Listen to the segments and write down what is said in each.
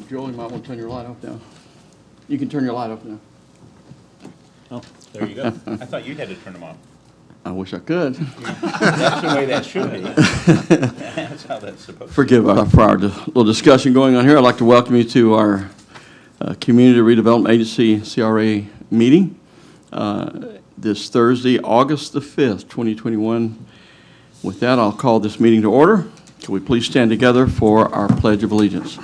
Joel, you might want to turn your light off now. You can turn your light off now. Oh, there you go. I thought you had to turn them off. I wish I could. That's the way that should be. That's how that's supposed to Forgive for our little discussion going on here. I'd like to welcome you to our Community Redevelopment Agency CRA meeting this Thursday, August the 5th, 2021. With that, I'll call this meeting to order. Can we please stand together for our Pledge of Allegiance?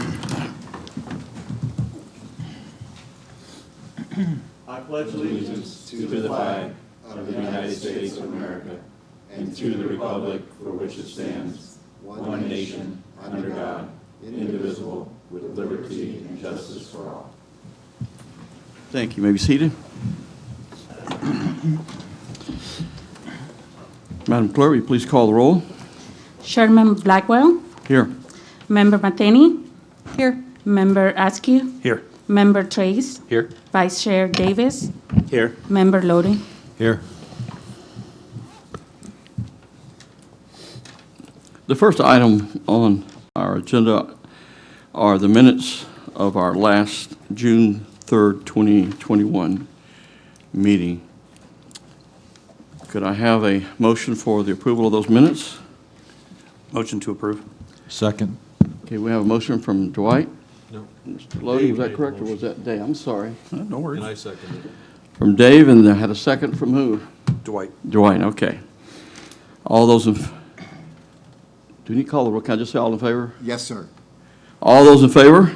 I pledge allegiance to the flag of the United States of America and to the republic for which it stands, one nation, under God, indivisible, with liberty and justice for all. Thank you. You may be seated. Madam Clerk, will you please call the roll? Chairman Blackwell. Here. Member Matheny. Here. Member Askew. Here. Member Trace. Here. Vice Chair Davis. Here. Member Loading. Here. The first item on our agenda are the minutes of our last June 3rd, 2021 meeting. Could I have a motion for the approval of those minutes? Motion to approve. Second. Okay, we have a motion from Dwight. No. Mr. Loading, was that correct, or was that Dave? I'm sorry. No And worries. I second it. From Dave, and I had a second from who? Dwight. Dwight, okay. All those in, do you need to call the roll? Can I just say all in favor? Yes, sir. All those in favor?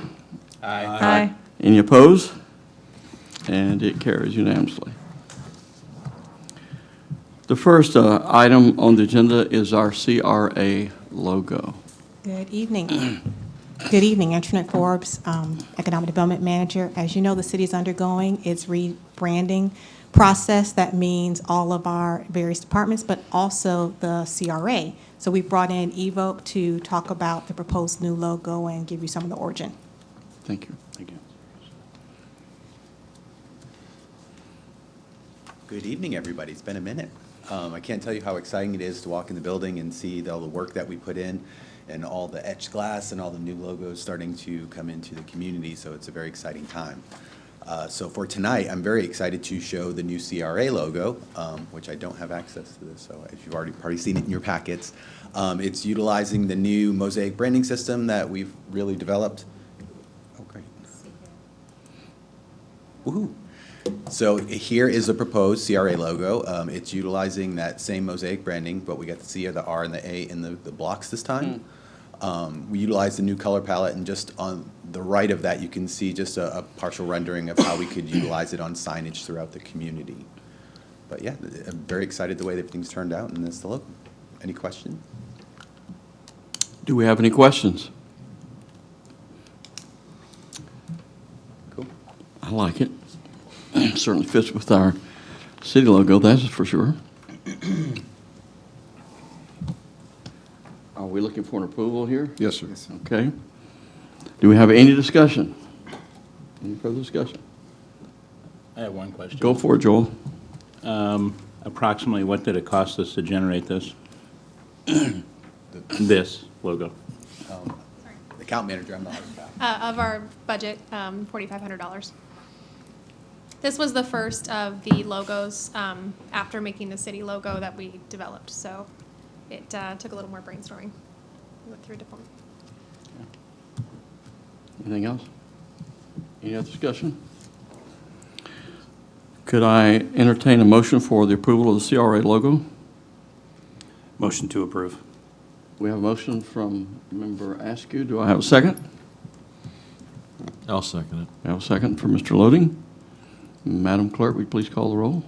Aye. Any opposed? And it carries unanimously. The first item on the agenda is our CRA logo. Good evening. Good evening, Antoinette Forbes, Economic Development Manager. As you know, the city is undergoing its rebranding process. That means all of our various departments, but also the CRA. So we brought in Evoke to talk about the proposed new logo and give you some of the origin. Thank you. Thank you. Good evening, everybody. It's been a minute. I can't tell you how exciting it is to walk in the building and see all the work that we put in and all the etched glass and all the new logos starting to come into the community, so it's a very exciting time. So for tonight, I'm very excited to show the new CRA logo, which I don't have access to this, so if you've already seen it in your packets. It's utilizing the new Mosaic branding system that we've really developed. Oh, great. Woohoo. So here is the proposed CRA logo. It's utilizing that same Mosaic branding, but we got the C, the R, and the A in the blocks this time. We utilize the new color palette, and just on the right of that, you can see just a partial rendering of how we could utilize it on signage throughout the community. But yeah, I'm very excited the way that everything's turned out, and that's the logo. Any questions? Do we have any questions? Cool. I like it. Certainly fits with our city logo, that's for sure. Are we looking for an approval here? Yes, sir. Okay. Do we have any discussion? Any further discussion? I have one question. Go for it, Joel. Approximately what did it cost us to generate this? This logo? The account manager, I'm not. Of our budget, $4,500. This was the first of the logos after making the city logo that we developed, so it took a little more brainstorming. We went through different. Anything else? Any other discussion? Could I entertain a motion for the approval of the CRA logo? Motion to approve. We have a motion from Member Askew. Do I have a second? I'll second it. I have a second from Mr. Loading. Madam Clerk, will you please call the roll?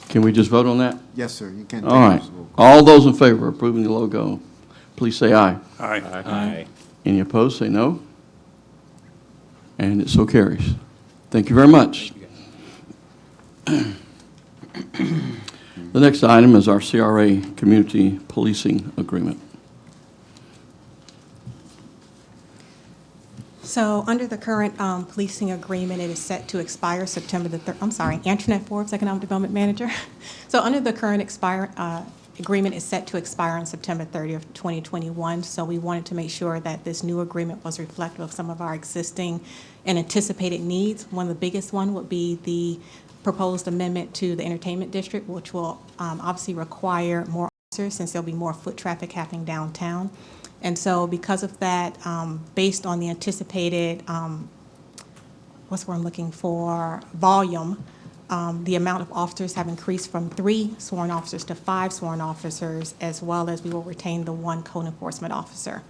Can we just vote on that? Yes, sir. You can. All right. All those in favor of approving the logo, please say aye. Aye. Aye. Any opposed, say no. And it so carries. Thank you very much. The next item is our CRA Community Policing Agreement. So under the current policing agreement, it is set to expire September the 3rd. I'm sorry, Antoinette Forbes, Economic Development Manager. So under the current agreement is set to expire on September 30th, 2021, so we wanted to make sure that this new agreement was reflective of some of our existing and anticipated needs. One of the biggest one would be the proposed amendment to the entertainment district, which will obviously require more officers since there'll be more foot traffic happening downtown. And so because of that, based on the anticipated, what's the word I'm looking for, volume, the amount of officers have increased from 3 sworn officers to 5 sworn officers, as well as we will retain the 1 code enforcement officer.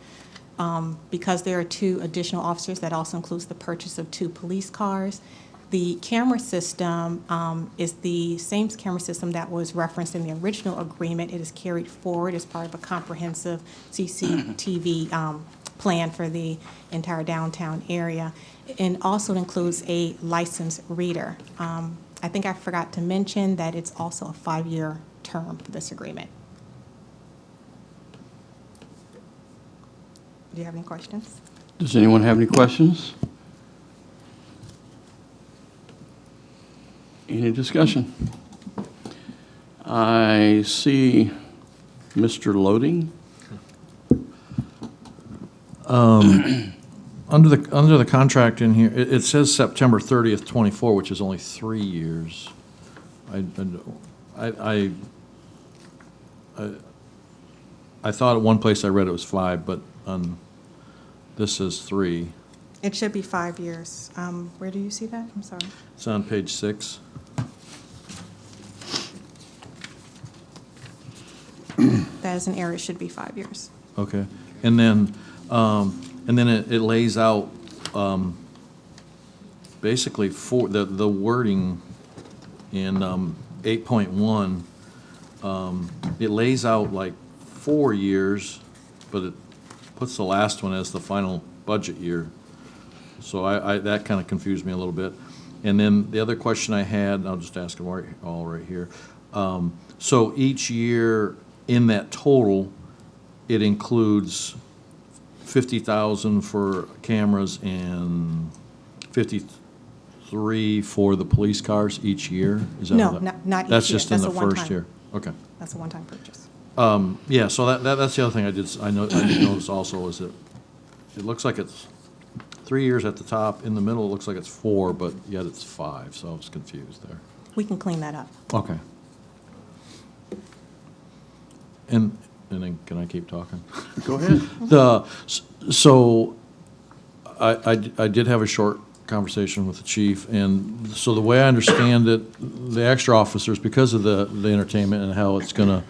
Because there are 2 additional officers, that also includes the purchase of 2 police cars. The camera system is the same camera system that was referenced in the original agreement. It is carried forward as part of a comprehensive CCTV plan for the entire downtown area. And also includes a licensed reader. I think I forgot to mention that it's also a 5-year term for this agreement. Do you have any questions? Does anyone have any questions? Any discussion? I see Mr. Loading. Under the contract in here, it says September 30th, 24, which is only 3 years. I thought at one place I read it was 5, but this is 3. It should be 5 years. Where do you see that? I'm sorry. It's on page 6. That is an error. It should be 5 years. Okay. And then it lays out basically for the wording in 8.1. It lays out like 4 years, but it puts the last one as the final budget year. So that kind of confused me a little bit. And then the other question I had, and I'll just ask them all right here. So each year in that total, it includes 50,000 for cameras and 53 for the police cars each year? Is that No, how that- not each That's year. just in That's the a first one-time. year? Okay. That's a one-time purchase. Yeah, so that's the other thing I did notice also is that it looks like it's 3 years at the top. In the middle, it looks like it's 4, but yet it's 5, so I was confused there. We can clean that up. Okay. And then, can I keep talking? Go ahead. So I did have a short conversation with the chief, and so the way I understand it, the extra officers, because of the entertainment and how it's going to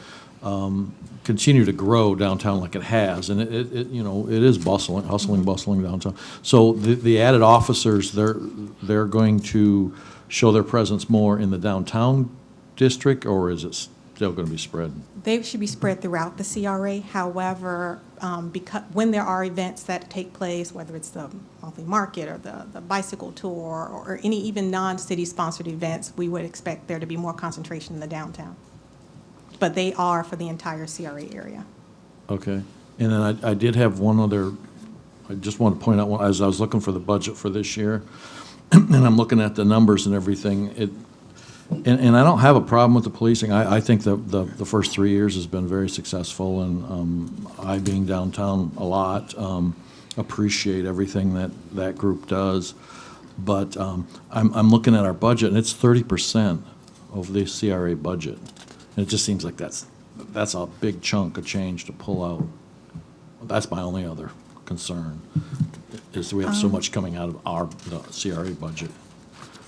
continue to grow downtown like it has, and it is hustling, bustling downtown. So the added officers, they're going to show their presence more in the downtown district, or is it still going to be spread? They should be spread throughout the CRA. However, because when there are events that take place, whether it's the monthly market or the bicycle tour or any even non-city sponsored events, we would expect there to be more concentration in the downtown. But they are for the entire CRA area. Okay. And then I did have one other, I just want to point out, as I was looking for the budget for this year, and I'm looking at the numbers and everything, and I don't have a problem with the policing. I think the first 3 years has been very successful, and I, being downtown a lot, appreciate everything that group does. But I'm looking at our budget, and it's 30% of the CRA budget. And it just seems like that's a big chunk of change to pull out. That's my only other concern, is we have so much coming out of the CRA budget.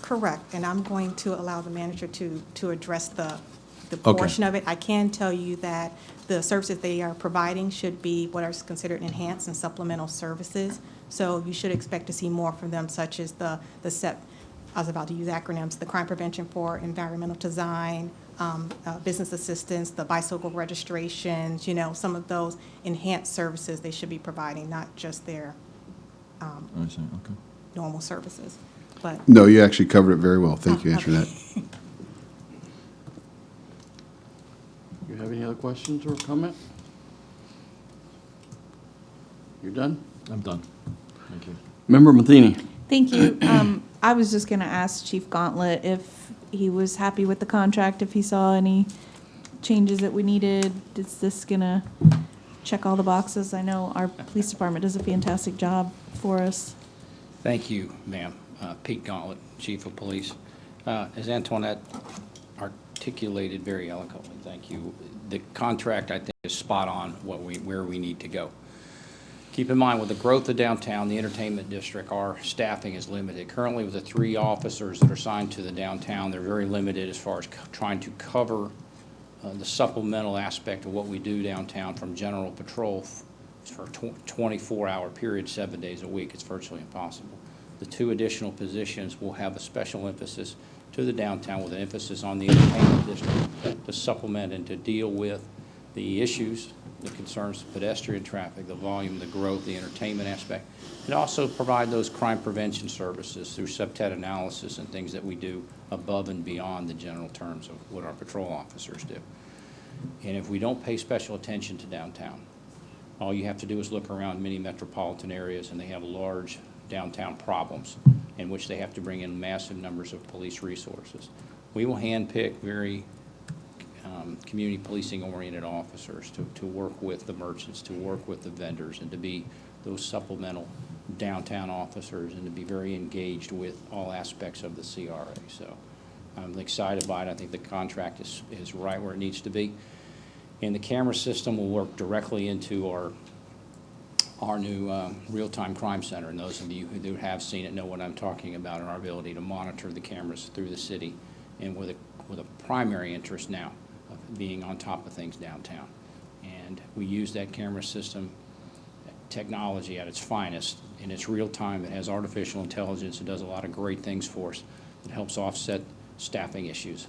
Correct, and I'm going to allow the manager to address the Okay. portion of it. I can tell you that the services they are providing should be what are considered enhanced and supplemental services. So you should expect to see more from them, such as the SEP, I was about to use acronyms, the Crime Prevention for Environmental Design, business assistance, the bicycle registrations, some of those enhanced services they should be providing, not just their I see, okay. normal services. But No, you actually covered it very well. Thank you, Antoinette. You have any other questions or comment? You're done? I'm done. Thank you. Member Matheny. Thank you. I was just going to ask Chief Gauntlet if he was happy with the contract, if he saw any changes that we needed? Is this gonna check all the boxes? I know our police department does a fantastic job for us. Thank you, ma'am. Pete Gauntlet, Chief of Police. As Antoinette articulated very eloquently, thank you. The contract, I think, is spot on where we need to go. Keep in mind, with the growth of downtown, the entertainment district, our staffing is limited. Currently, with the 3 officers that are assigned to the downtown, they're very limited as far as trying to cover the supplemental aspect of what we do downtown from general patrol for a 24-hour period, 7 days a week. It's virtually impossible. The 2 additional positions will have a special emphasis to the downtown with an emphasis on the entertainment district to supplement and to deal with the issues, the concerns of pedestrian traffic, the volume, the growth, the entertainment aspect, and also provide those crime prevention services through subtet analysis and things that we do above and beyond the general terms of what our patrol officers do. And if we don't pay special attention to downtown, all you have to do is look around many metropolitan areas and they have large downtown problems in which they have to bring in massive numbers of police resources. We will handpick very community policing-oriented officers to work with the merchants, to work with the vendors, and to be those supplemental downtown officers, and to be very engaged with all aspects of the CRA. So I'm excited by it. I think the contract is right where it needs to be. And the camera system will work directly into our new real-time crime center. And those of you who have seen it know what I'm talking about, and our ability to monitor the cameras through the city, and with a primary interest now of being on top of things downtown. And we use that camera system technology at its finest, and it's real time. It has artificial intelligence. It does a lot of great things for us. It helps offset staffing issues,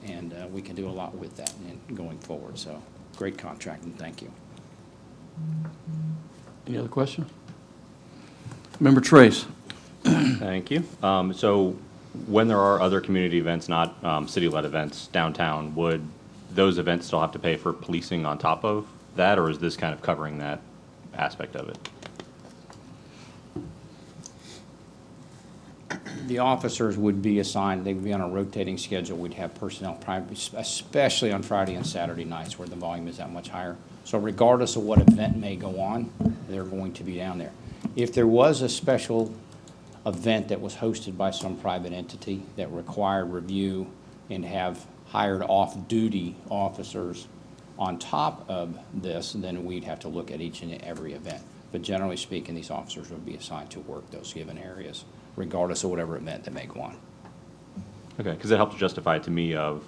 and we can do a lot with that going forward. So great contract, and thank you. Any other questions? Member Trace. Thank you. So when there are other community events, not city-led events downtown, would those events still have to pay for policing on top of that, or is this kind of covering that aspect of it? The officers would be assigned, they would be on a rotating schedule. We'd have personnel, especially on Friday and Saturday nights where the volume is that much higher. So regardless of what event may go on, they're going to be down there. If there was a special event that was hosted by some private entity that required review and have hired off-duty officers on top of this, then we'd have to look at each and every event. But generally speaking, these officers would be assigned to work those given areas, regardless of whatever event that may go on. Okay, because it helps justify to me of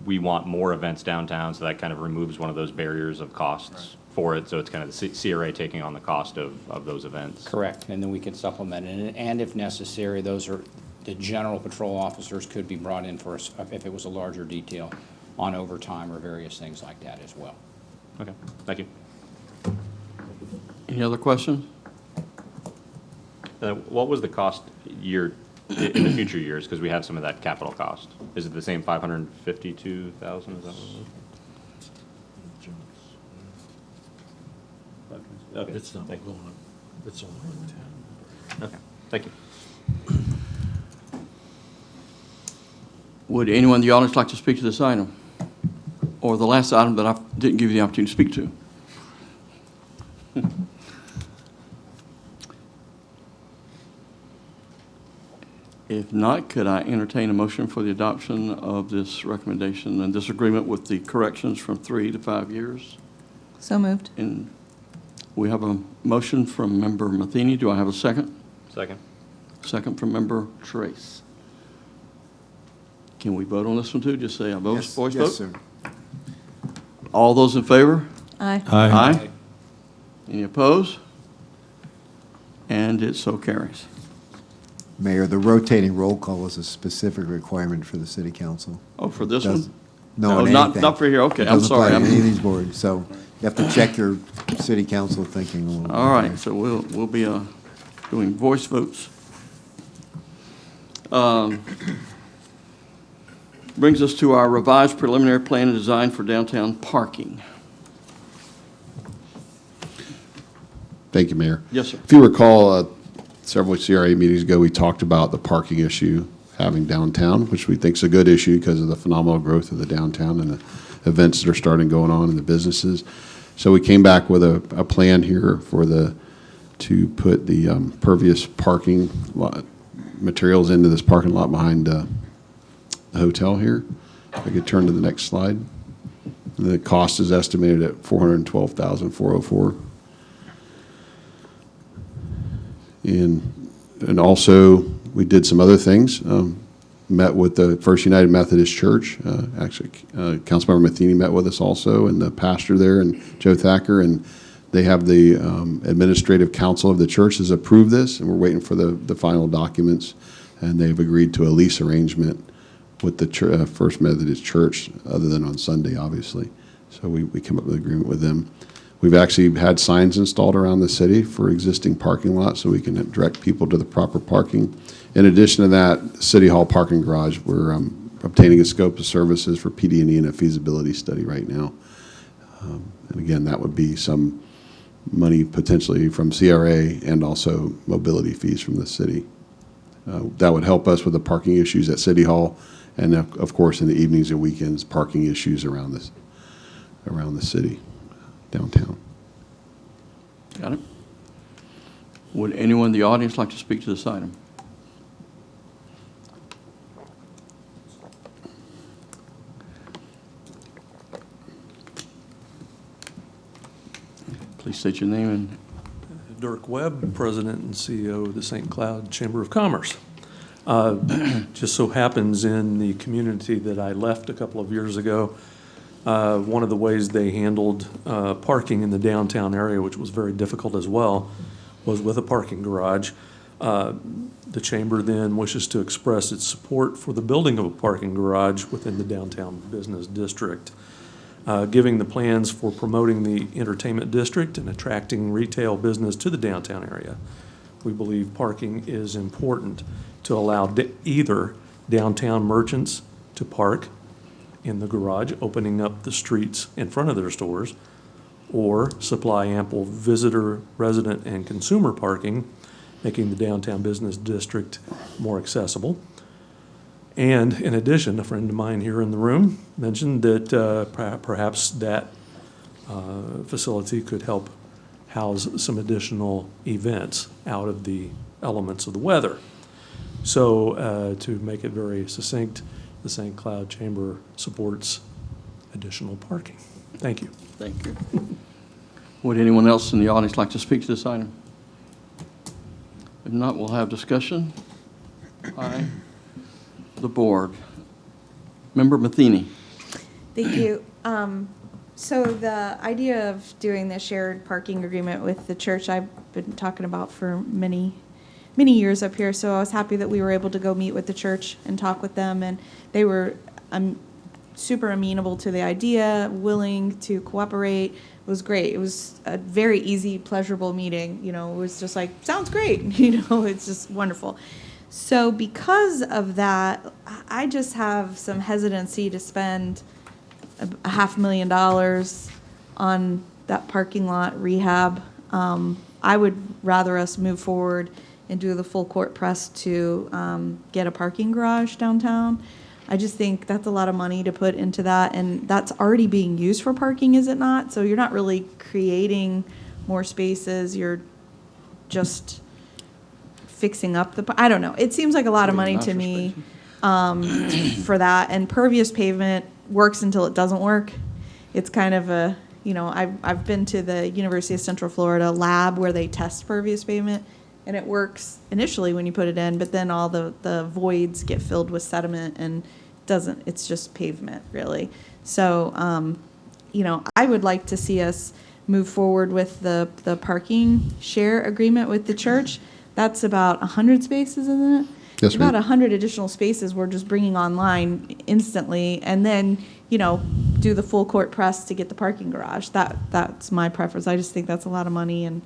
we want more events downtown, so that kind of removes one of those barriers of costs for it. So it's kind of the CRA taking on the cost of those events. Correct, and then we could supplement it. And if necessary, those are, the general patrol officers could be brought in for, if it was a larger detail, on overtime or various things like that as well. Okay, thank you. Any other questions? What was the cost in the future years? Because we have some of that capital cost. Is it the same 552,000? Is that what it was? Okay. It's not going up. It's only 10. Okay, thank you. Would anyone in the audience like to speak to this item? Or the last item that I didn't give you the opportunity to speak to? If not, could I entertain a motion for the adoption of this recommendation and this agreement with the corrections from 3 to 5 years? So moved. And we have a motion from Member Matheny. Do I have a second? Second. Second from Member Trace. Can we vote on this one too? Just say a voice vote? Yes, sir. All those in favor? Aye. Aye. Any opposed? And it so carries. Mayor, the rotating roll call is a specific requirement for the city council. Oh, for this Doesn't- one? No, Oh, on not- anything. not for here. Okay, It I'm doesn't sorry. apply to any of these boards, so you have to check your city council thinking a little bit. All right, so we'll be doing voice votes. Brings us to our revised preliminary plan and design for downtown parking. Thank you, Mayor. Yes, sir. If you recall, several CRA meetings ago, we talked about the parking issue having downtown, which we think is a good issue because of the phenomenal growth of the downtown and the events that are starting going on in the businesses. So we came back with a plan here to put the pervious parking lot materials into this parking lot behind the hotel here. If I could turn to the next slide. The cost is estimated at $412,404. And also, we did some other things. Met with the First United Methodist Church. Actually, Councilmember Matheny met with us also, and the pastor there, and Joe Thacker, and they have the administrative council of the church has approved this, and we're waiting for the final documents, and they've agreed to a lease arrangement with the First Methodist Church, other than on Sunday, obviously. So we came up with an agreement with them. We've actually had signs installed around the city for existing parking lots so we can direct people to the proper parking. In addition to that, City Hall parking garage, we're obtaining a scope of services for PD&E and a feasibility study right now. And again, that would be some money potentially from CRA and also mobility fees from the city. That would help us with the parking issues at City Hall, and of course in the evenings and weekends, parking issues around the city, downtown. Got it. Would anyone in the audience like to speak to this item? Please state your name and Dirk Webb, President and CEO of the St. Cloud Chamber of Commerce. Just so happens in the community that I left a couple of years ago, one of the ways they handled parking in the downtown area, which was very difficult as well, was with a parking garage. The chamber then wishes to express its support for the building of a parking garage within the downtown business district. Giving the plans for promoting the entertainment district and attracting retail business to the downtown area. We believe parking is important to allow either downtown merchants to park in the garage, opening up the streets in front of their stores, or supply ample visitor, resident, and consumer parking, making the downtown business district more accessible. And in addition, a friend of mine here in the room mentioned that perhaps that facility could help house some additional events out of the elements of the weather. So to make it very succinct, the St. Cloud Chamber supports additional parking. Thank you. thank you. Would anyone else in the audience like to speak to this item? If not, we'll have discussion. Aye. The board. Member Matheny. Thank you. So the idea of doing the shared parking agreement with the church, I've been talking about for many years up here. So I was happy that we were able to go meet with the church and talk with them, and they were super amenable to the idea, willing to cooperate. It was great. It was a very easy, pleasurable meeting. You know, it was just like, sounds great. You know, it's just wonderful. So because of that, I just have some hesitancy to spend $500,000 on that parking lot rehab. I would rather us move forward and do the full court press to get a parking garage downtown. I just think that's a lot of money to put into that, and that's already being used for parking, is it not? So you're not really creating more spaces, you're just fixing up I don't know. It seems like a lot of money to me for that, and pervious pavement works until it doesn't work. It's kind of a, you know, I've been to the University of Central Florida lab where they test pervious pavement, and it works initially when you put it in, but then all the voids get filled with sediment and it's just pavement, really. So, you know, I would like to see us move forward with the parking share agreement with the church. That's about 100 spaces, isn't it? Yes, ma'am. About 100 additional spaces we're just bringing online instantly, and then, you know, do the full court press to get the parking garage. That's my preference. I just think that's a lot of money, and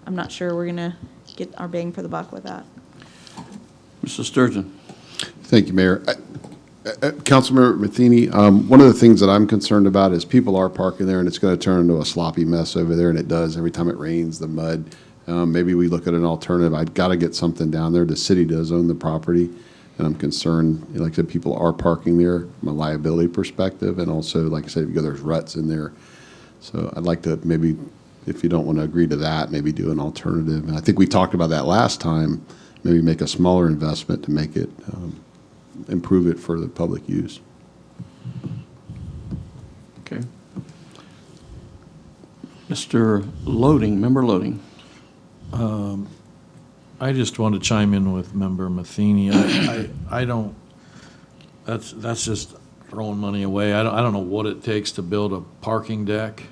I'm not sure we're going to get our bang for the buck with that. Mr. Sturgeon. Thank you, Mayor. Councilmember Matheny, one of the things that I'm concerned about is people are parking there, and it's going to turn into a sloppy mess over there, and it does every time it rains, the mud. Maybe we look at an alternative. I've got to get something down there. The city does own the property. and I'm concerned, like I said, people are parking there from a liability perspective, and also, like I said, because there's ruts in there. So I'd like to maybe, if you don't want to agree to that, maybe do an alternative. And I think we talked about that last time, maybe make a smaller investment to make it, improve it for the public use. Okay. Mr. Loading, Member Loading. I just want to chime in with Member Matheny. I don't, that's just throwing money away. I don't know what it takes to build a parking deck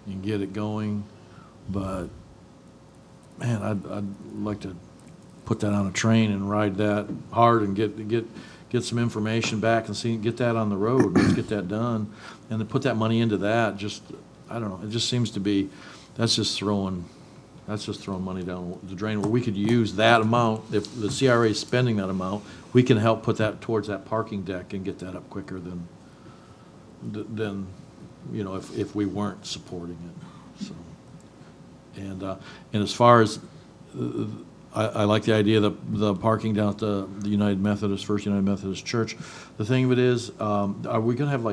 and get it going, but man, I'd like to put that on a train and ride that hard and get some information back and get that on the road. Let's get that done, and to put that money into that, just, I don't know, it just seems to be, that's just throwing money down the drain, where we could use that amount. If the CRA is spending that amount, we can help put that towards that parking deck and get that up quicker than if we weren't supporting it. So, and as far as, I like the idea of the parking down at the United Methodist, First United Methodist Church. The thing of it is, are we gonna have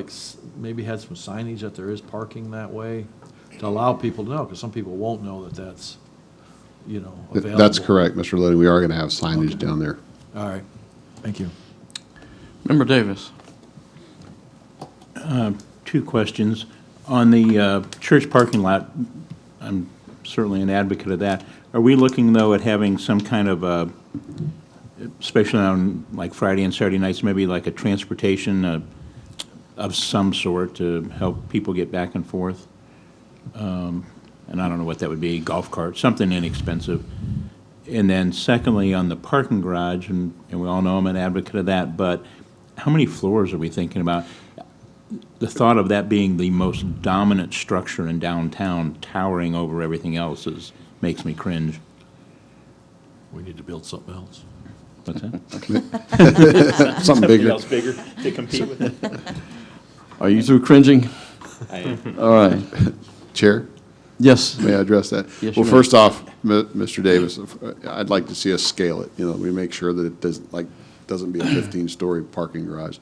maybe had some signage that there is parking that way to allow people to know, because some people won't know that that's, available. That's correct, Mr. Loading. We are going to have signage down there. All right, thank you. Member Davis. Two questions. On the church parking lot, I'm certainly an advocate of that. Are we looking, though, at having some kind of, especially on like Friday and Saturday nights, maybe like a transportation of some sort to help people get back and forth? And I don't know what that would be, golf cart, something inexpensive. And then secondly, on the parking garage, and we all know I'm an advocate of that, but how many floors are we thinking about? The thought of that being the most dominant structure in downtown, towering over everything else, makes me cringe. We need to build something else. What's that? Something bigger. else bigger to compete with it? Are you through cringing? I am. All right. Chair, Yes. may I address that? Yes, Well, you may. first off, Mr. Davis, I'd like to see us scale it. We make sure that it doesn't be a 15-story parking garage.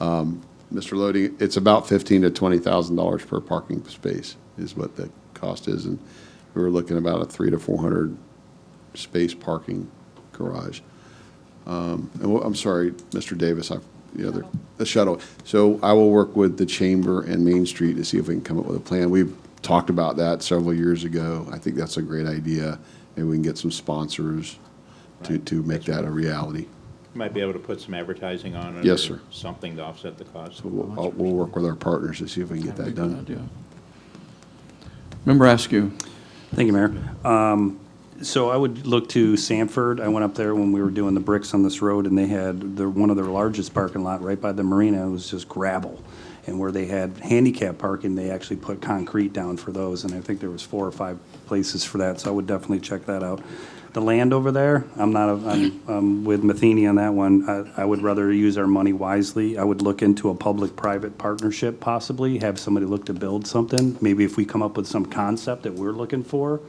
Mr. Loading, it's about $15,000 to $20,000 per parking space is what the cost is, and we were looking about a 300 to 400 space parking garage. I'm sorry, Mr. Davis, the shuttle. So I will work with the Chamber and Main Street to see if we can come up with a plan. We've talked about that several years ago. I think that's a great idea. Maybe we can get some sponsors to make that a reality. Might be able to put some advertising on it. Yes, or sir. Something to offset the cost. So we'll work with our partners to see if we can get that done. Idea. Member Askew. Thank you, Mayor. So I would look to Sanford. I went up there when we were doing the bricks on this road, and they had one of their largest parking lot right by the marina. It was just gravel. And where they had handicap parking, they actually put concrete down for those, and I think there was 4 or 5 places for that, so I would definitely check that out. The land over there, I'm with Matheny on that one. I would rather use our money wisely. I would look into a public-private partnership possibly, have somebody look to build something. Maybe if we come up with some concept that we're looking for,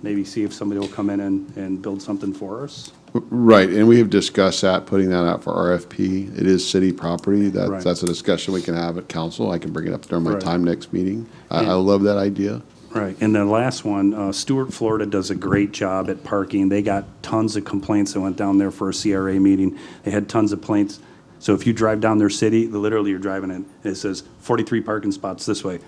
maybe see if somebody will come in and build something for us. Right, and we have discussed that, putting that out for RFP. It is city property. Right. That's a discussion we can have at council. I can bring it up during my Right. time next meeting. I love that idea. Right, and the last one, Stewart, Florida does a great job at parking. They got tons of complaints. I went down there for a CRA meeting. They had tons of complaints. So if you drive down their city, literally you're driving in, and it says 43 parking spots this way,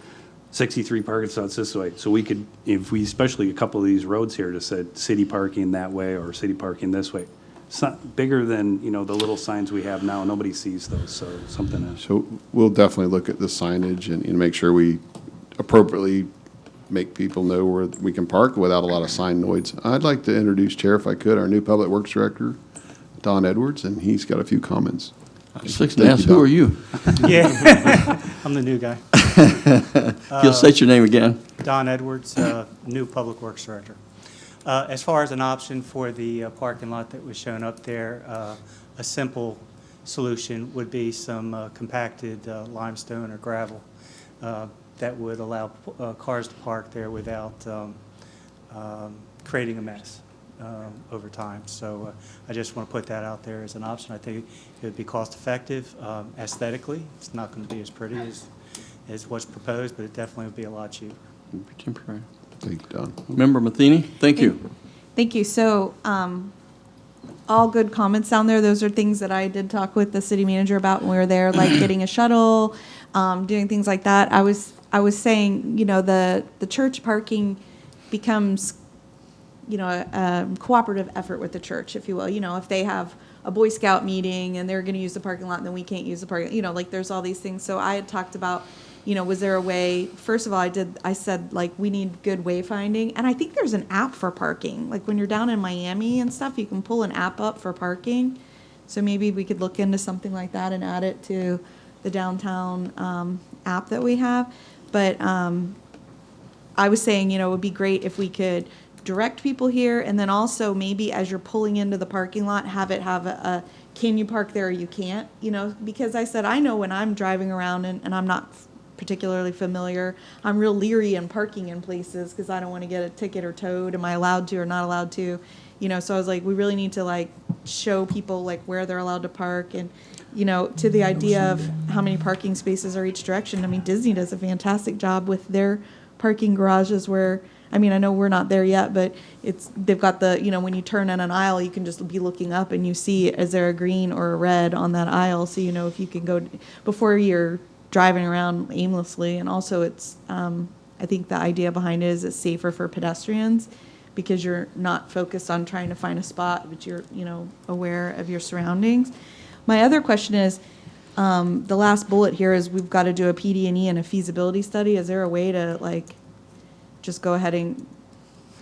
63 parking spots this way. So we could, if we, especially a couple of these roads here, just said city parking that way or city parking this way. It's not bigger than, the little signs we have now. Nobody sees those, so something else. So we'll definitely look at the signage and make sure we appropriately make people know where we can park without a lot of sign noise. I'd like to introduce, Chair, if I could, our new Public Works Director, Don Edwards, and he's got a few comments. I was fixing to ask, who are you? Yeah, I'm the new guy. If you'll state your name again. Don Edwards, new Public Works Director. As far as an option for the parking lot that was shown up there, a simple solution would be some compacted limestone or gravel that would allow cars to park there without creating a mess. over time. So I just want to put that out there as an option. I think it would be cost-effective aesthetically. It's not going to be as pretty as what's proposed, but it definitely would be a lot cheaper. Temporary. Thank you, Don. Member Matheny, thank you. Thank you. So, all good comments down there. Those are things that I did talk with the city manager about when we were there, like getting a shuttle, doing things like that. I was saying, you know, the church parking becomes, you know, a cooperative effort with the church, if you will. You know, if they have a Boy Scout meeting and they're going to use the parking lot, then we can't use the parking. You know, like there's all these things. So I had talked about, you know, was there a way? First of all, I said like we need good wayfinding, and I think there's an app for parking. Like when you're down in Miami and stuff, you can pull an app up for parking. So maybe we could look into something like that and add it to the downtown app that we have. But I was saying, you know, it would be great if we could direct people here, and then also maybe as you're pulling into the parking lot, have a can you park there or you can't, you know, because I said I know when I'm driving around and I'm not particularly familiar, I'm real leery in parking in places because I don't want to get a ticket or towed. Am I allowed to or not allowed to? You know, so I was like, we really need to like show people like where they're allowed to park, and you know, to the idea of how many parking spaces are each direction. I mean, Disney does a fantastic job with their parking garages where, I mean, I know we're not there yet, but they've got the, you know, when you turn in an aisle, you can just be looking up and you see, is there a green or a red on that aisle? So, you know, if you can go before you're driving around aimlessly. And also it's, I think the idea behind it is it's safer for pedestrians because you're not focused on trying to find a spot, but you're, you know, aware of your surroundings. My other question is, the last bullet here is we've got to do a PD&E and a feasibility study. Is there a way to like just go ahead and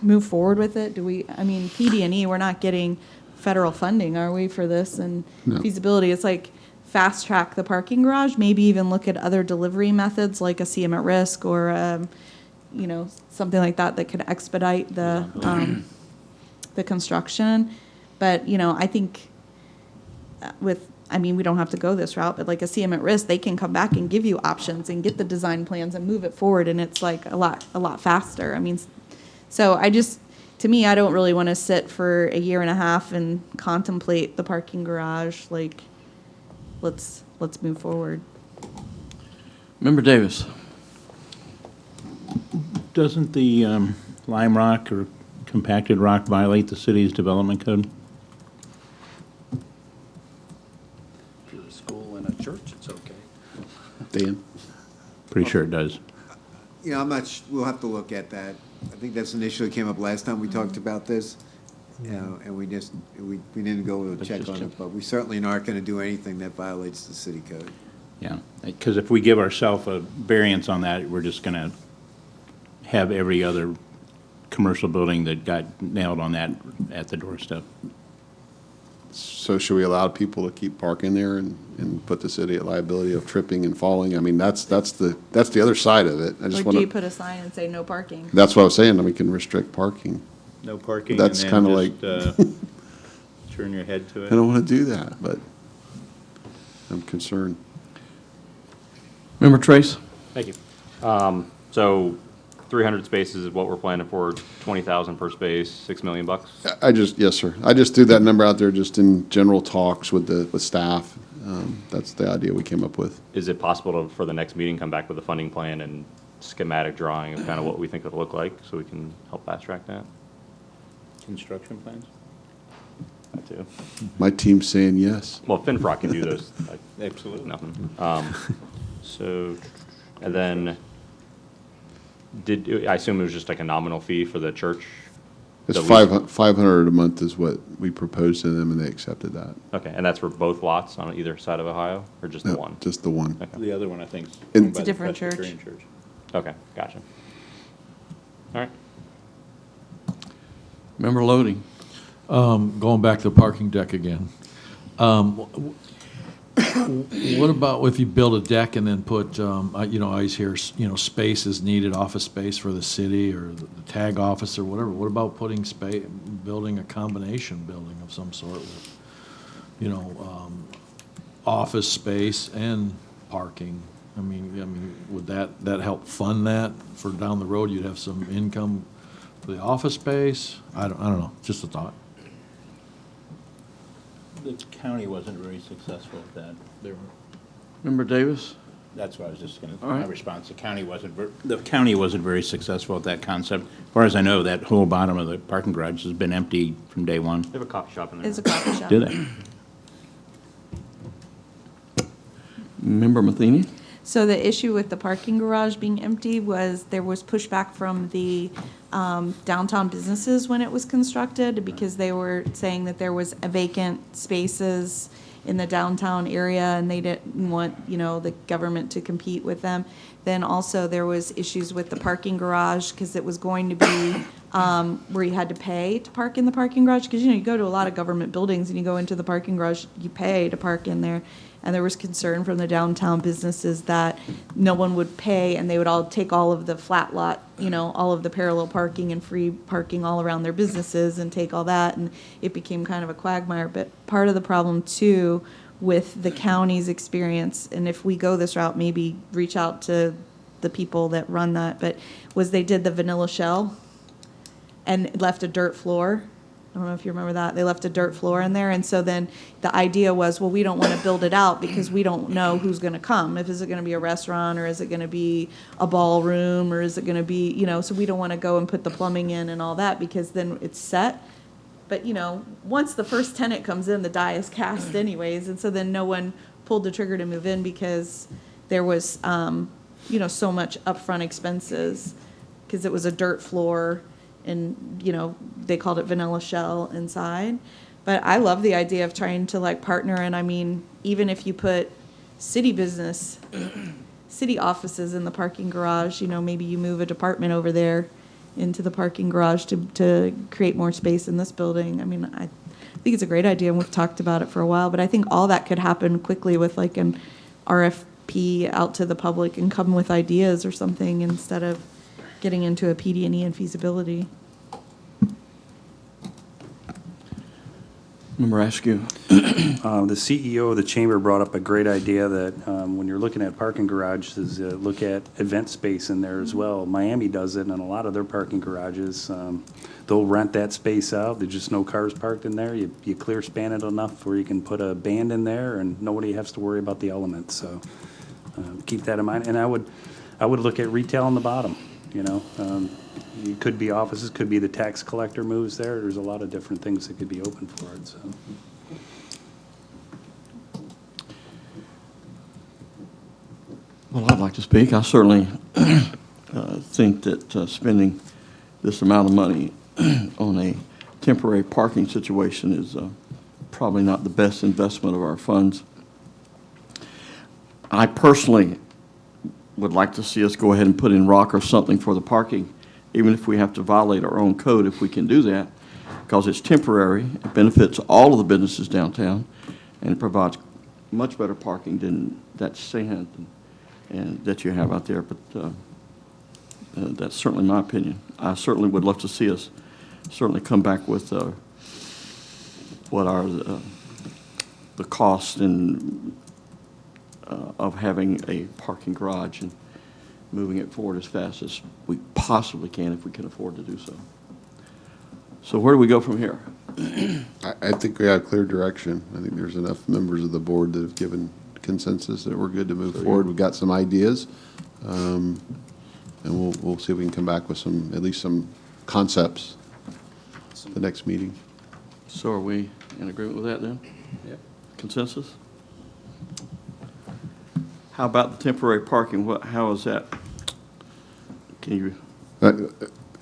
move forward with it? I mean, PD&E, we're not getting federal funding, are we, for this? And No. Feasibility, it's like fast track the parking garage, maybe even look at other delivery methods like a CM at risk or, you know, something like that could expedite the construction. But, you know, I think we don't have to go this route, but like a CM at risk, they can come back and give you options and get the design plans and move it forward, and it's like a lot faster. I mean, so to me, I don't really want to sit for a year and a half and contemplate the parking garage. Like, let's move forward. Member Davis. Doesn't the lime rock or compacted rock violate the city's development code? A school and a church, it's okay. Dan? Pretty sure it does. You know, I'm not, we'll have to look at that. I think that's initially came up last time we talked about this. You know, and we didn't go with a check on it, but we certainly aren't going to do anything that violates the city code. Yeah, because if we give ourselves a variance on that, we're just going to have every other commercial building that got nailed on that at the doorstep. So should we allow people to keep parking there and put the city at liability of tripping and falling? I mean, that's the other side of it. I just Or want do you to. put a sign and say no parking? That's what I was saying, that we can restrict parking. No parking, That's and then kinda just turn your head to it. I don't want to do that, but I'm concerned. Member Trace. Thank you. So 300 spaces is what we're planning for, 20,000 per space, $6 million bucks? Yes, sir. I just threw that number out there just in general talks with staff. That's the idea we came up with. Is it possible to, for the next meeting, come back with a funding plan and schematic drawing of kind of what we think it'll look like so we can help fast track that? Construction plans? That too. My team's saying yes. Well, FinFrock can do those. Absolutely. Nothing. So, and then, I assume it was just like a nominal fee for the church? It's The lease? 500 a month is what we proposed to them, and they accepted that. Okay, and that's for both lots on either side of Ohio, or just the No, one? just the one. Okay. The other one, I think, is And- owned It's by a the different church. Presbyterian church. Okay, gotcha. All right. Member Loading. Going back to the parking deck again. What about if you build a deck and then put, you know, I hear, you know, space is needed, office space for the city or the tag office or whatever. What about putting building a combination building of some sort with, you know, office space and parking? I mean, would that help fund that for down the road? You'd have some income for the office space? I don't know, just a thought. The county wasn't very successful at that. Member Davis? That's what I was just going to, All right. my response, the county wasn't very successful at that concept. As far as I know, that whole bottom of the parking garage has been empty from day one. They have a coffee shop in there. It's a coffee shop. Do they? Member Matheny? So the issue with the parking garage being empty was there was pushback from the downtown businesses when it was constructed because they were saying that there was vacant spaces in the downtown area and they didn't want, the government to compete with them. Then also there was issues with the parking garage because it was going to be where you had to pay to park in the parking garage. Because, you go to a lot of government buildings and you go into the parking garage, you pay to park in there. And there was concern from the downtown businesses that no one would pay and they would all take all of the flat lot, all of the parallel parking and free parking all around their businesses and take all that. And it became kind of a quagmire. But part of the problem too with the county's experience, and if we go this route, maybe reach out to the people that run that, but was they did the vanilla shell and left a dirt floor. I don't know if you remember that. They left a dirt floor in there. And so then the idea was, well, we don't want to build it out because we don't know who's going to come. Is it going to be a restaurant or is it going to be a ballroom or is it going to be, so we don't want to go and put the plumbing in and all that because then it's set. But, once the first tenant comes in, the die is cast anyways. And so then no one pulled the trigger to move in because there was, so much upfront expenses because it was a dirt floor. And, they called it vanilla shell inside. But I love the idea of trying to partner. And I mean, even if you put city offices in the parking garage, maybe you move a department over there into the parking garage to create more space in this building. I mean, I think it's a great idea and we've talked about it for a while, but I think all that could happen quickly with an RFP out to the public and come with ideas or something instead of getting into a PD&E and feasibility. Member Askew? The CEO of the chamber brought up a great idea that when you're looking at parking garages, look at event space in there as well. Miami does it, and a lot of their parking garages, they'll rent that space out. There's just no cars parked in there. You clear span it enough where you can put a band in there, and nobody has to worry about the elements. So keep that in mind. And I would look at retail on the bottom. It could be offices, could be the tax collector moves there. There's a lot of different things that could be open for it, so. Well, I'd like to speak. I certainly think that spending this amount of money on a temporary parking situation is probably not the best investment of our funds. I personally would like to see us go ahead and put in rock or something for the parking, even if we have to violate our own code, if we can do that, because it's temporary, it benefits all of the businesses downtown, and it provides much better parking than that sand and that you have out there. But that's certainly my opinion. I certainly would love to see us certainly come back with what are the cost and of having a parking garage and moving it forward as fast as we possibly can if we can afford to do so. So where do we go from here? I think we have clear direction. I think there's enough members of the board that have given consensus that we're good to move forward. We've got some ideas, and we'll see if we can come back with at least some concepts at the next meeting. So are we in agreement with that then? Yep. Consensus? How about the temporary parking? How is that? Can you?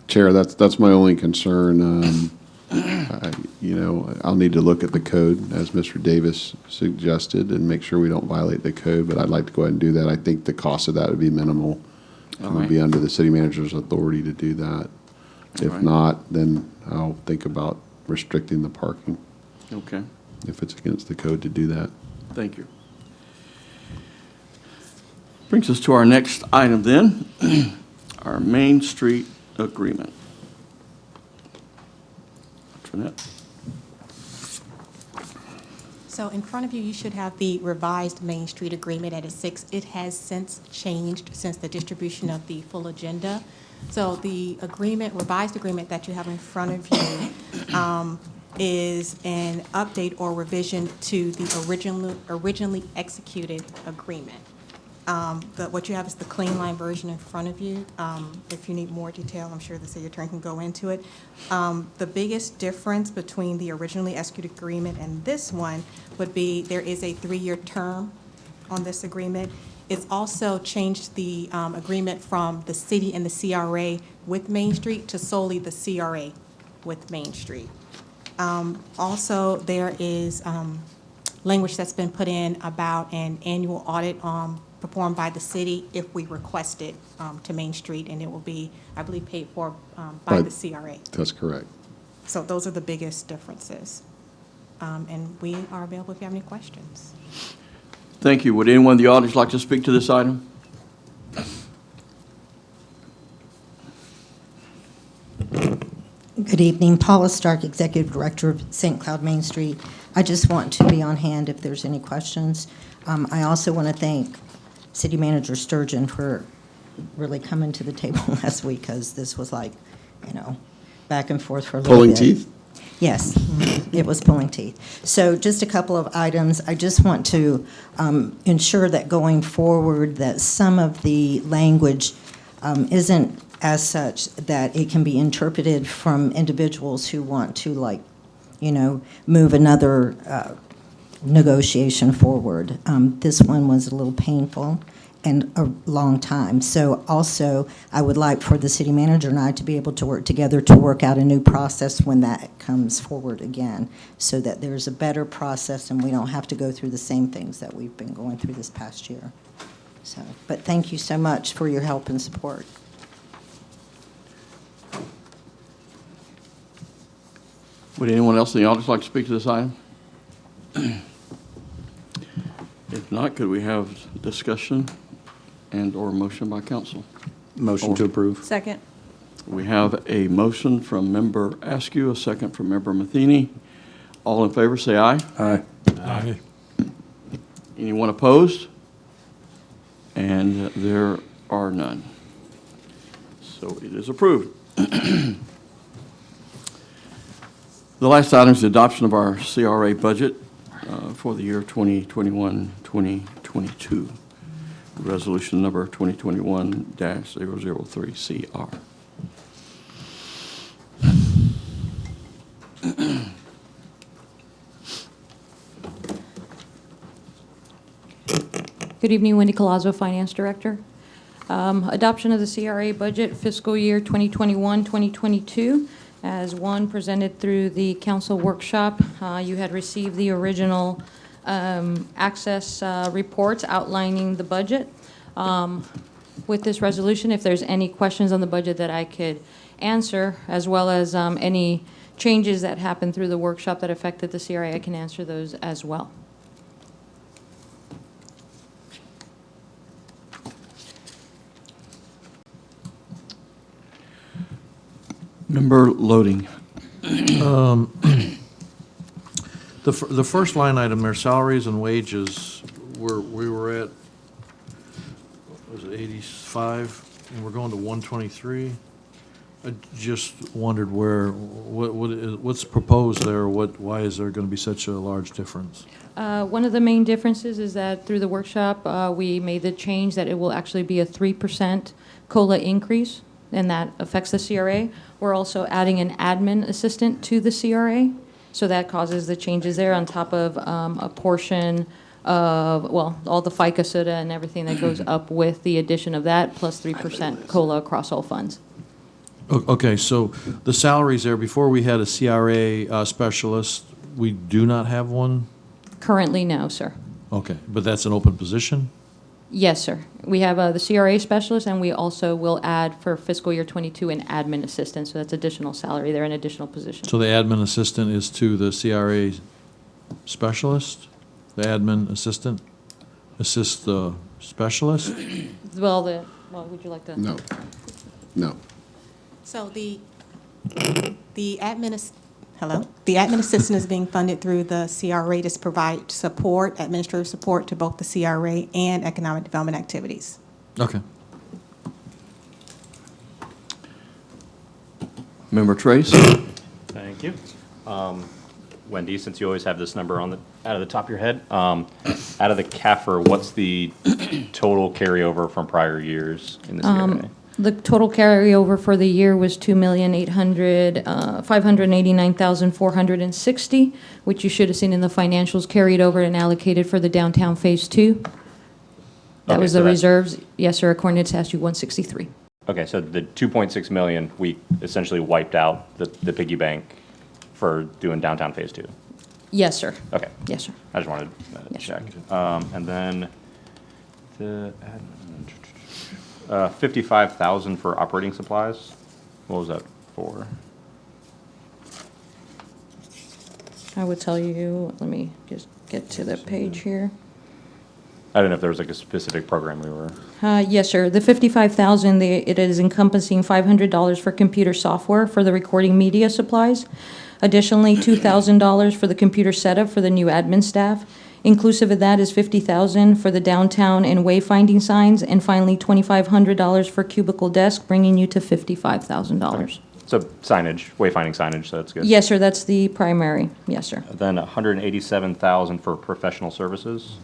Chair, that's my only concern. I'll need to look at the code, as Mr. Davis suggested, and make sure we don't violate the code, but I'd like to go ahead and do that. I think the cost of that would be minimal. It would be under the city manager's authority to do that. If not, then I'll think about restricting the parking. Okay. If it's against the code to do that. Thank you. Brings us to our next item then, our Main Street agreement. Antoinette. So in front of you, you should have the revised Main Street agreement at it has since changed since the distribution of the full agenda. So the agreement, revised agreement that you have in front of you is an update or revision to the originally executed agreement. What you have is the clean line version in front of you. If you need more detail, I'm sure the city attorney can go into it. The biggest difference between the originally executed agreement and this one would be there is a 3-year term on this agreement. It's also changed the agreement from the city and the CRA with Main Street to solely the CRA with Main Street. Also, there is language that's been put in about an annual audit performed by the city if we request it to Main Street, and it will be, I believe, paid for by the CRA. That's correct. So those are the biggest differences. And we are available if you have any questions. Thank you. Would anyone in the audience like to speak to this item? Good evening. Paula Stark, Executive Director of St. Cloud Main Street. I just want to be on hand if there's any questions. I also want to thank City Manager Sturgeon for really coming to the table last week, because this was like, back and forth for a little bit. Pulling teeth? Yes, it was pulling teeth. So just a couple of items. I just want to ensure that going forward that some of the language isn't as such that it can be interpreted from individuals who want to move another negotiation forward. This one was a little painful and a long time. So also, I would like for the city manager and I to be able to work together to work out a new process when that comes forward again, so that there's a better process and we don't have to go through the same things that we've been going through this past year. So, but thank you so much for your help and support. Would anyone else in the audience like to speak to this item? If not, could we have discussion and/or motion by council? Motion to approve. Second. We have a motion from Member Askew, a second from Member Matheny. All in favor, say aye. Aye. Aye. Anyone opposed? And there are none. So it is approved. The last item is the adoption of our CRA budget for the year 2021-2022. Resolution number 2021-003CR. Good evening, Wendy Colazzo, Finance Director. Adoption of the CRA budget fiscal year 2021-2022. As one presented through the council workshop, you had received the original access reports outlining the budget. With this resolution, if there's any questions on the budget that I could answer, as well as any changes that happened through the workshop that affected the CRA, I can answer those as well. Member Loading. The first line item there, salaries and wages, we were at, what was it, 85, and we're going to 123. I just wondered what's proposed there, why is there going to be such a large difference? One of the main differences is that through the workshop, we made the change that it will actually be a 3% COLA increase, and that affects the CRA. We're also adding an admin assistant to the CRA, so that causes the changes there on top of a portion of, well, all the FICA soda and everything that goes up with the addition of that, plus 3% COLA across all funds. Okay, so the salaries there, before we had a CRA specialist, we do not have one? Currently, no, sir. Okay, but that's an open position? Yes, sir. We have the CRA specialist, and we also will add for fiscal year 22 an admin assistant, so that's additional salary there, an additional position. So the admin assistant is to the CRA specialist? The admin assistant assists the specialist? Well, would you like to? No. So the admin Hello? The admin assistant is being funded through the CRA to provide support, administrative support to both the CRA and economic development activities. Okay. Member Trace? Thank you. Wendy, since you always have this number on out of the top of your head, out of the CAFR, what's the total carryover from prior years in this area? The total carryover for the year was $2,589,460, which you should have seen in the financials, carried over and allocated for the downtown Phase 2. That Okay, was so the that's- reserves. Yes, sir, according to statute 163. Okay, so the 2.6 million, we essentially wiped out the piggy bank for doing downtown Phase 2. Yes, sir. Okay. Yes, sir. I just wanted to Yes, sir. check. And then the 55,000 for operating supplies. What was that for? I would tell you, let me just get to the page here. I don't know if there was like a specific program we were. Yes, sir. The 55,000, it is encompassing $500 for computer software for the recording media supplies. Additionally, $2,000 for the computer setup for the new admin staff. Inclusive of that is $50,000 for the downtown and wayfinding signs, and finally $2,500 for cubicle desk, bringing you to $55,000. So signage, wayfinding signage, so that's good. Yes, sir. That's the primary. Yes, sir. Then 187,000 for professional services.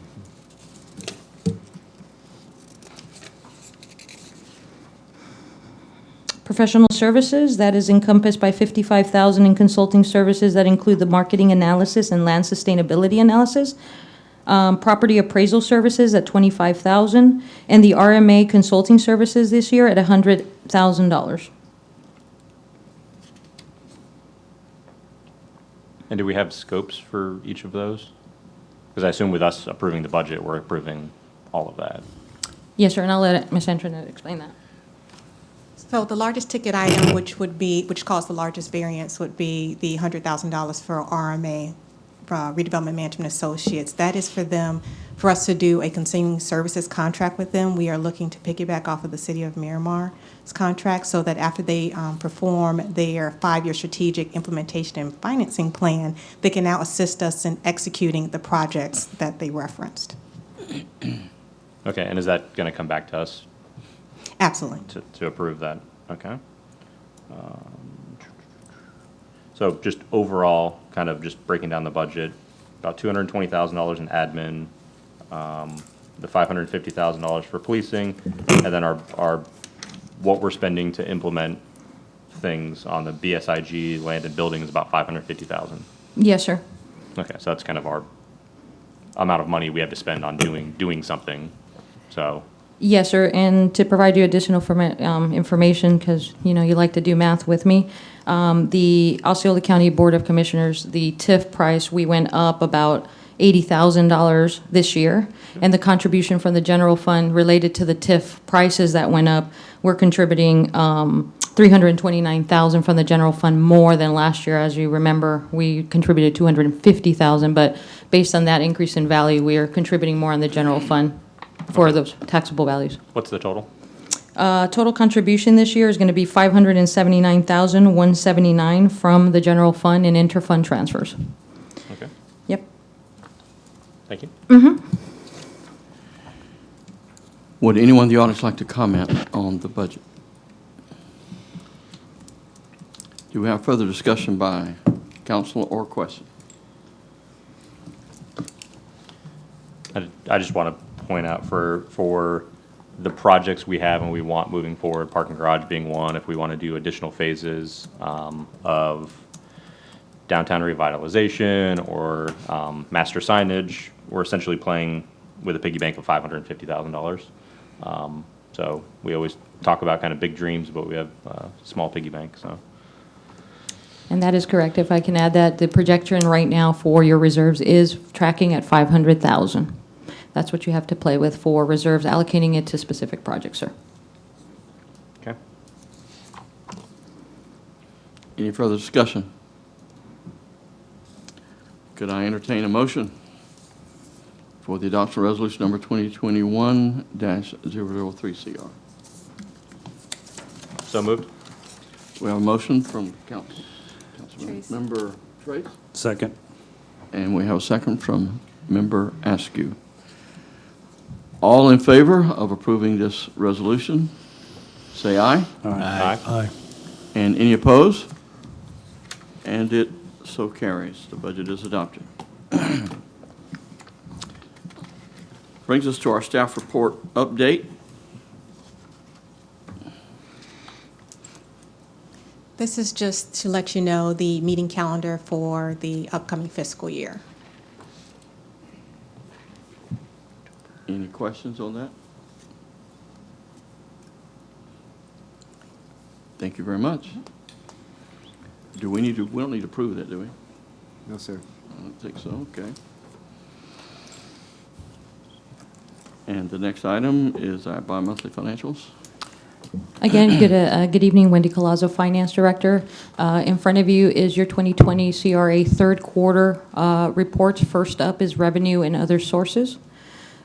Professional services, that is encompassed by $55,000 in consulting services that include the marketing analysis and land sustainability analysis. Property appraisal services at $25,000, and the RMA consulting services this year at $100,000. And do we have scopes for each of those? Because I assume with us approving the budget, we're approving all of that. Yes, sir, and I'll let Ms. Antoinette explain that. So the largest ticket item, which caused the largest variance, would be the $100,000 for RMA, Redevelopment Management Associates. That is for us to do a continuing services contract with them. We are looking to piggyback off of the City of Miramar's contract so that after they perform their 5-year strategic implementation and financing plan, they can now assist us in executing the projects that they referenced. Okay, and is that going to come back to us Absolutely. to approve that? Okay. So just overall, kind of just breaking down the budget, about $220,000 in admin, the $550,000 for policing, and then our what we're spending to implement things on the BSIG land and building is about $550,000. Yes, sir. Okay, so that's kind of our amount of money we have to spend on doing something. So Yes, sir, and to provide you additional information, because, you know, you like to do math with me, the Osceola County Board of Commissioners, the TIF price, we went up about $80,000 this year, and the contribution from the general fund related to the TIF prices that went up, we're contributing $329,000 from the general fund more than last year. As you remember, we contributed $250,000, but based on that increase in value, we are contributing more on the general fund for those taxable values. what's the total? Total contribution this year is going to be $579,179 from the general fund and interfund transfers. Okay, Yep. thank you. Would anyone in the audience like to comment on the budget? Do we have further discussion by council or question? I just want to point out for the projects we have and we want moving forward, parking garage being one, if we want to do additional phases of downtown revitalization or master signage, we're essentially playing with a piggy bank of $550,000. So we always talk about kind of big dreams, but we have a small piggy bank, so. And that is correct. If I can add that, the projection right now for your reserves is tracking at $500,000. That's what you have to play with for reserves, allocating it to specific projects, sir. Okay. Any further discussion? Could I entertain a motion for the adoption of resolution number 2021-003CR? So moved. We have a motion from council. Trace. Member Trace, Second. and we have a second from Member Askew. All in favor of approving this resolution, say aye. Aye. Aye. And any opposed? And it so carries. The budget is adopted. Brings us to our staff report update. This is just to let you know the meeting calendar for the upcoming fiscal year. Any questions on that? Thank you very much. Do we need to, we don't need to prove that, do we? No, sir. I don't think so, okay. And the next item is our bi-monthly financials. Again, good evening, Wendy Colazzo, Finance Director. In front of you is your 2020 CRA third quarter reports. First up is revenue and other sources.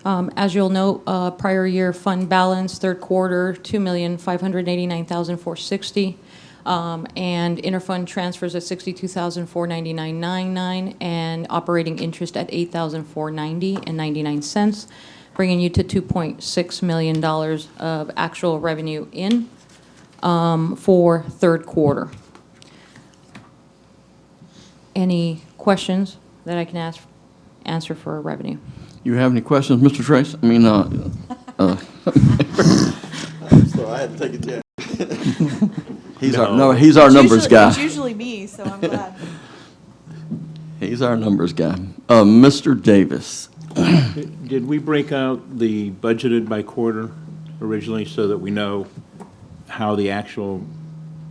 As you'll note, prior year fund balance, third quarter, $2,589,460, and interfund transfers at $62,499.99, and operating interest at $8,490.99, bringing you to $2.6 million of actual revenue in for third quarter. Any questions that I can answer for revenue? You have any questions, Mr. Trace? I mean, So I had to take a chance. he's our numbers guy. It's usually me, so I'm glad. He's our numbers guy. Mr. Davis. Did we break out the budgeted by quarter originally so that we know how the actual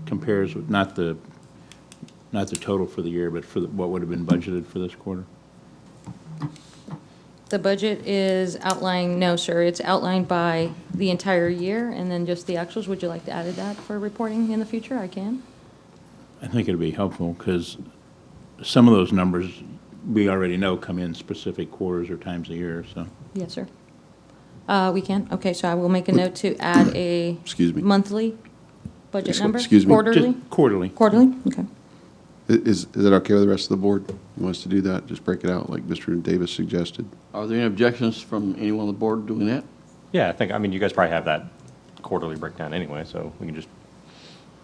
compares with, not the total for the year, but for what would have been budgeted for this quarter? The budget is outlined, no, sir, it's outlined by the entire year, and then just the actuals. Would you like to add that for reporting in the future? I can. I think it'd be helpful because some of those numbers we already know come in specific quarters or times a year, so. Yes, sir. We can. Okay, so I will make a note to add a Excuse me. monthly budget number? Excuse me. Quarterly? Just quarterly. Quarterly? Okay. Is that okay with the rest of the board? You want us to do that? Just break it out like Mr. Davis suggested? Are there any objections from anyone on the board doing that? Yeah, I mean, you guys probably have that quarterly breakdown anyway, so we can just,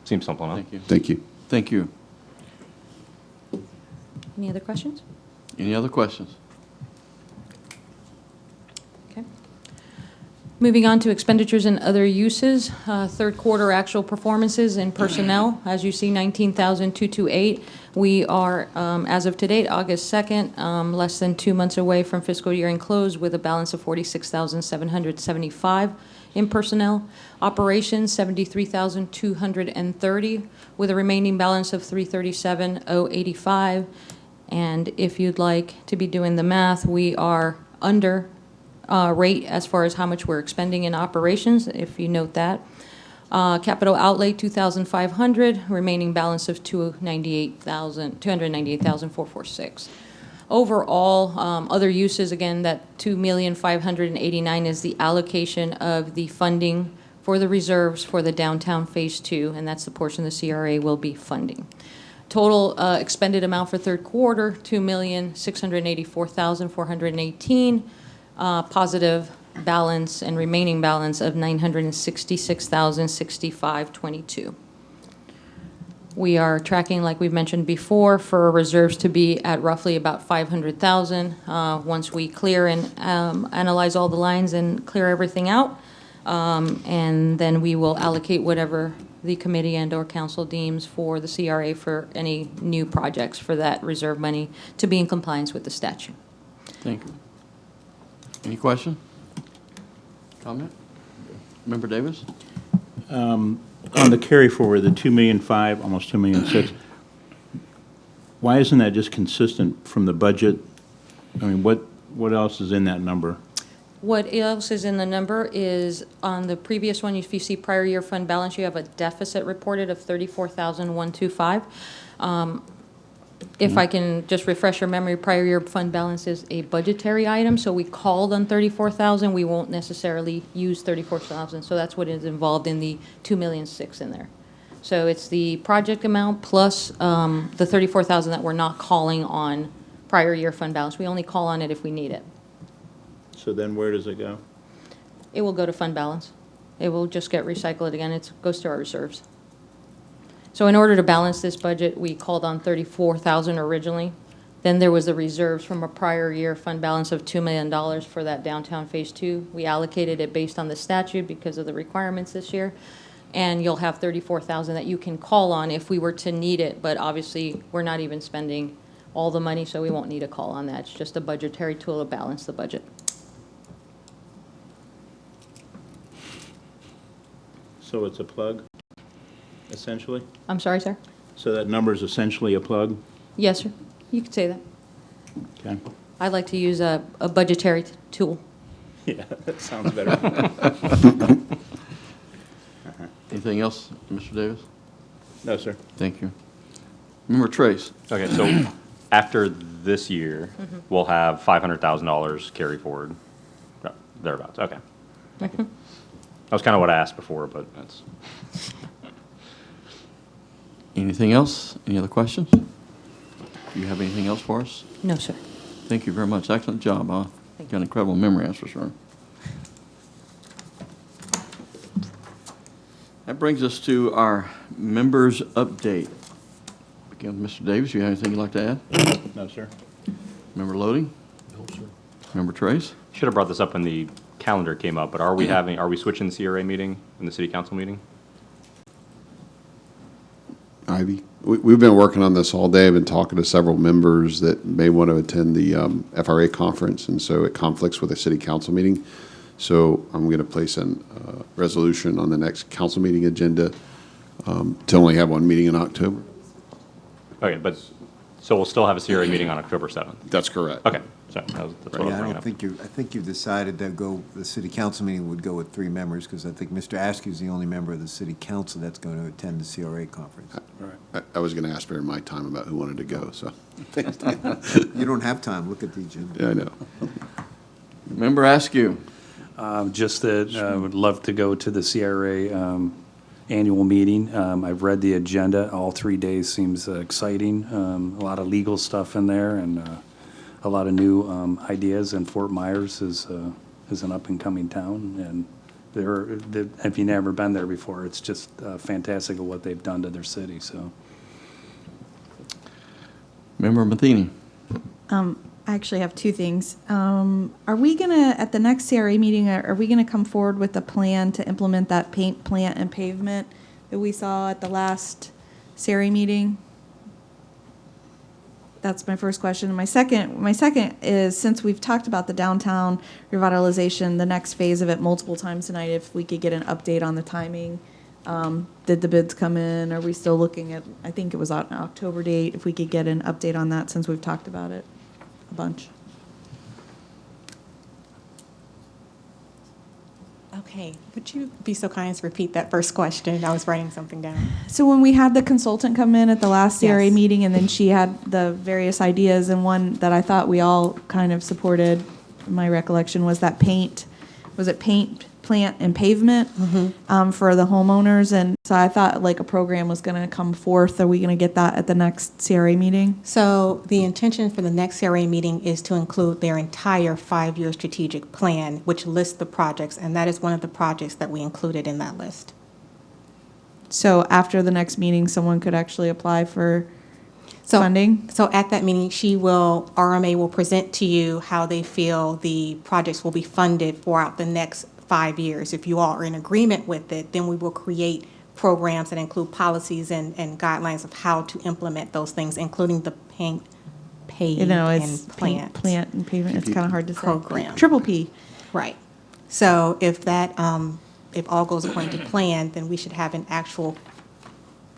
seems simple enough. Thank you. Thank you. Thank you. Any other questions? Any other questions? Okay. Moving on to expenditures and other uses, third quarter actual performances in personnel. As you see, $19,228. We are, as of today, August 2nd, less than 2 months away from fiscal year end close with a balance of $46,775 in personnel. Operations, $73,230 with a remaining balance of $337,085. And if you'd like to be doing the math, we are under rate as far as how much we're expending in operations, if you note that. Capital outlay, $2,500, remaining balance of $298,446. Overall, other uses, again, that $2,589,000 is the allocation of the funding for the reserves for the downtown Phase 2, and that's the portion the CRA will be funding. Total expended amount for third quarter, $2,684,418. Positive balance and remaining balance of $966,065.22. We are tracking, like we've mentioned before, for reserves to be at roughly about $500,000 once we clear and analyze all the lines and clear everything out. And then we will allocate whatever the committee and or council deems for the CRA for any new projects for that reserve money to be in compliance with the statute. Thank you. Any question? Comment? Member Davis? On the carry forward, the 2,000,005, almost 2,000,006, why isn't that just consistent from the budget? I mean, what else is in that number? What else is in the number is on the previous one, if you see prior year fund balance, you have a deficit reported of $34,125. If I can just refresh your memory, prior year fund balance is a budgetary item, so we called on $34,000. We won't necessarily use $34,000, so that's what is involved in the $2,006,000 in there. So it's the project amount plus the 34,000 that we're not calling on prior year fund balance. We only call on it if we need it. So then where does it go? It will go to fund balance. It will just get recycled again. It goes to our reserves. So in order to balance this budget, we called on 34,000 originally. Then there was the reserves from a prior year fund balance of $2 million for that downtown phase 2. We allocated it based on the statute because of the requirements this year. And you'll have 34,000 that you can call on if we were to need it. But obviously, we're not even spending all the money, so we won't need a call on that. It's just a budgetary tool to balance the budget. So it's a plug, essentially? I'm sorry, sir? So that number is essentially a plug? Yes, sir. You could say that. Okay. I like to use a budgetary tool. Yeah, that sounds better. Anything else, Mr. Davis? No, sir. Thank you. Member Trace? Okay, so after this year, we'll have $500,000 carry forward, thereabouts, okay. Thank you. That was kind of what I asked before, but that's. Anything else? Any other questions? Do you have anything else for us? No, sir. Thank you very much. Excellent job, huh? Got an incredible memory, that's for sure. That brings us to our members' update. Again, Mr. Davis, you have anything you'd like to add? No, sir. Member Loading? No, sir. Member Trace? Should have brought this up when the calendar came up, but are we switching the CRA meeting and the city council meeting? Ivy, we've been working on this all day. I've been talking to several members that may want to attend the FRA conference, and so it conflicts with the city council meeting. So I'm going to place a resolution on the next council meeting agenda to only have one meeting in October. Okay, but, so we'll still have a CRA meeting on October 7th? That's correct. Okay, so that's what I was Yeah, bringing up. I think you've decided that the city council meeting would go with 3 members, because I think Mr. Askew is the only member of the city council that's going to attend the CRA conference. I was going to ask during my time about who wanted to go, so. You don't have time, look at the agenda. Yeah, I know. Member Askew? Just that I would love to go to the CRA annual meeting. I've read the agenda. All 3 days seems exciting. A lot of legal stuff in there and a lot of new ideas. And Fort Myers is an up-and-coming town. And if you've never been there before, it's just fantastic of what they've done to their city. So, Member Matheny? I actually have 2 things. Are we gonna, at the next CRA meeting, are we gonna come forward with a plan to implement that paint, plant, and pavement that we saw at the last CRA meeting? That's my first question. My second is, since we've talked about the downtown revitalization, the next phase of it multiple times tonight, if we could get an update on the timing. Did the bids come in? Are we still looking at, I think it was an October date, if we could get an update on that since we've talked about it a bunch. Okay, would you be so kind as to repeat that first question? I was writing something down. So when we had the consultant come in at the last CRA Yes. meeting, and then she had the various ideas, and one that I thought we all kind of supported, my recollection was that paint, was it paint, plant, and pavement for the homeowners? And so I thought like a program was going to come forth. Are we going to get that at the next CRA meeting? So the intention for the next CRA meeting is to include their entire 5-year strategic plan, which lists the projects, and that is one of the projects that we included in that list. So after the next meeting, someone could actually apply for funding? So at that meeting, RMA will present to you how they feel the projects will be funded throughout the next 5 years. If you all are in agreement with it, then we will create programs that include policies and guidelines of how to implement those things, including the paint, pave, You know, it's and paint, plant, and pavement. It's kind of hard to say. Program. Triple P. Right. So if that, if all goes according to plan, then we should have an actual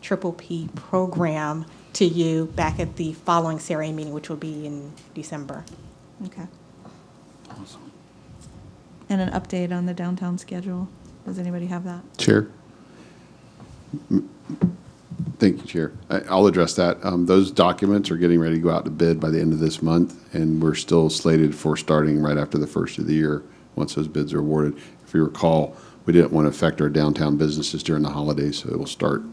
triple P program to you back at the following CRA meeting, which will be in December. Okay. And an update on the downtown schedule. Does anybody have that? Chair? Thank you, Chair. I'll address that. Those documents are getting ready to go out to bid by the end of this month, and we're still slated for starting right after the first of the year, once those bids are awarded. If you recall, we didn't want to affect our downtown businesses during the holidays, so it will start,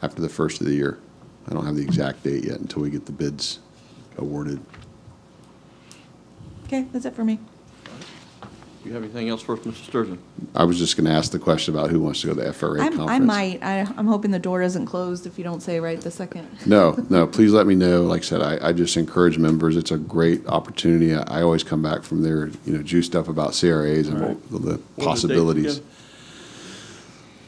after the first of the year. I don't have the exact date yet until we get the bids awarded. Okay, that's it for me. Do you have anything else for us, Mr. Sturgeon? I was just going to ask the question about who wants to go to the FRA conference. I might. I'm hoping the door isn't closed if you don't say right this second. No, please let me know. Like I said, I just encourage members. It's a great opportunity. I always come back from there, juiced up about CRAs and Right. the What possibilities.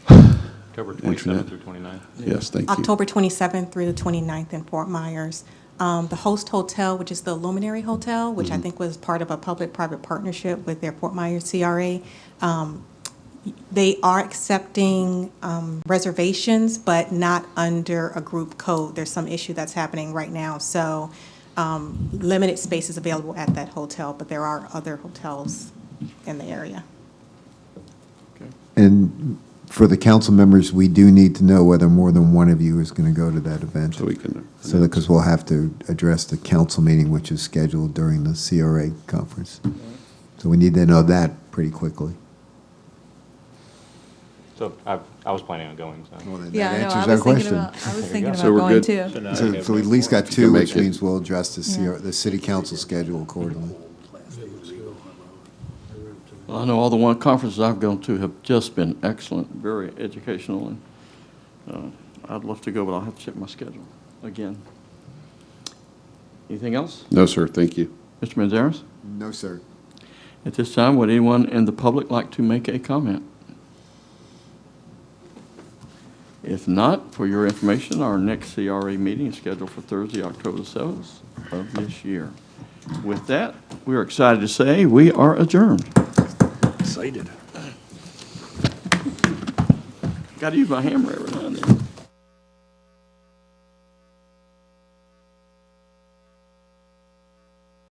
October Internet. 27th through 29th. Yes, thank you. October 27th through the 29th in Fort Myers. The host hotel, which is the Luminary Hotel, which I think was part of a public-private partnership with their Fort Myers CRA, they are accepting reservations, but not under a group code. There's some issue that's happening right now. So limited space is available at that hotel, but there are other hotels in the area. And for the council members, we do need to know whether more than one of you is going to go to that event. So we can. So because we'll have to address the council meeting, which is scheduled during the CRA conference. So we need to know that pretty quickly. So I was planning on going, so. Well, then Yeah, that no, answers I our was thinking question. about, I was thinking So about we're going good? too. So now So we have so we at no least got can two, make which it. means we'll adjust Yeah. the city council schedule accordingly. Well, I know all the one conferences I've gone to have just been excellent, very educational, and I'd love to go, but I'll have to check my schedule again. Anything else? No, sir, thank you. Mr. Manzares? No, sir. At this time, would anyone in the public like to make a comment? If not, for your information, our next CRA meeting is scheduled for Thursday, October 7th of this year. With that, we are excited to say we are adjourned. Excited. Got to use my hammer every now and then.